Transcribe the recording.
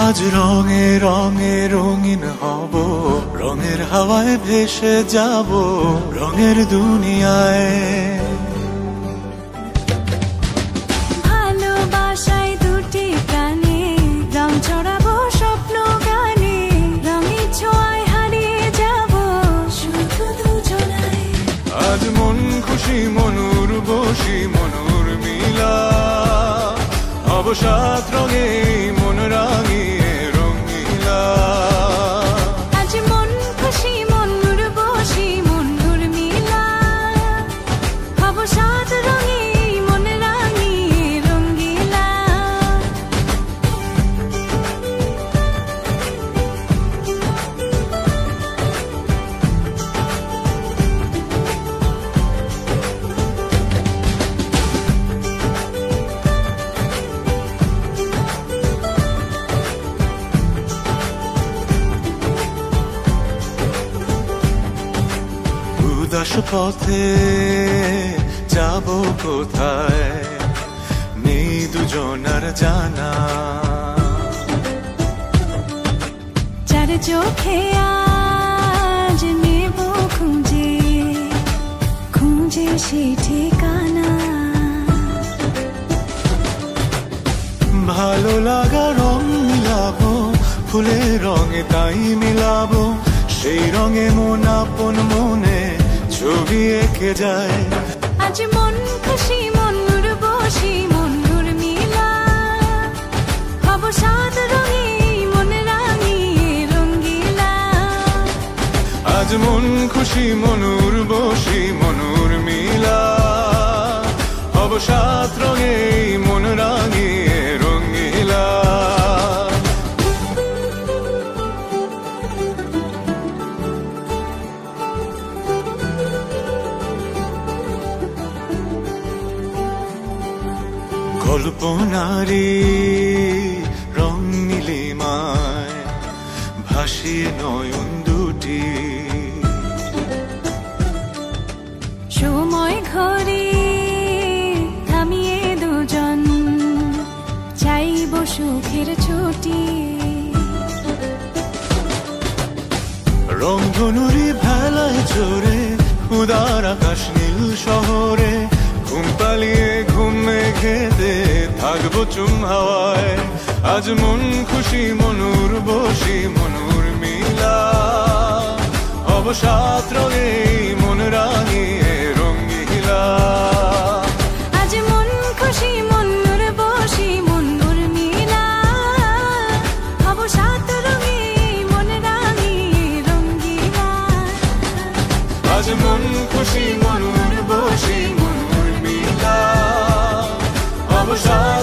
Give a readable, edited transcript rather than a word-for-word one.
আজ রঙে রঙে রঙিন হব, রঙের হাওয়ায় ভেসে যাব রঙের দুনিয়ায়। ভালোবাসায় দুটি প্রাণে রং ছড়াবো স্বপ্ন গানে, রঙের ছোঁয়ায় হারিয়ে যাব শুধু দুজনায়। আজ মন খুশি মনুর বসি মনুর মিলা, অবসাদ রঙে মন রাঙিয়ে রঙিলা। আজ মন খুশি মনুর বসি মনুর মিলা, অবসাদ রঙে মন রাঙিয়ে রঙিলা। উদাস পথে যাব কোথায় নেই দুজনার জানা, চার চোখে আজ নেব খুঁজে খুঁজে সে ঠিকানা। ভালো লাগা রং মিলাবো ফুলের রঙে তাই মিলাবো, সেই রঙে মন আপন মনে ছবি এঁকে যায়। আজ মন খুশি মনুর বসি মনুর মিলা, অবসাদ রঙে মন রাঙিয়ে রঙিলা। আজ মন খুশি মনুর বসি মনুর মিলা, অবসাদ রঙে মন রাঙিয়ে রঙিলা। কল্পনারি রং নীলিমায় ভাসিয়ে নয়ন দুটি, সময় ঘরে থামিয়ে দুজন চাইব সুখের ছুটি। রংধনুরি ভেলায় চড়ে উদার আকাশ নীল শহরে, ঘুম পালিয়ে ঘুম মেঘেতে থাকবো চুম হাওয়ায়। আজ মন খুশি মনুর বসি মনুর মিলা, অবসাদ রঙে মন রাঙিয়ে রঙিলা। আজ মন খুশি মনুর বসি মনুর মিলা, অবসাদ রঙে মন রাঙিয়ে রঙিলা। আজ মন খুশি মনুর বসি মনুর মিলা, অবসাদ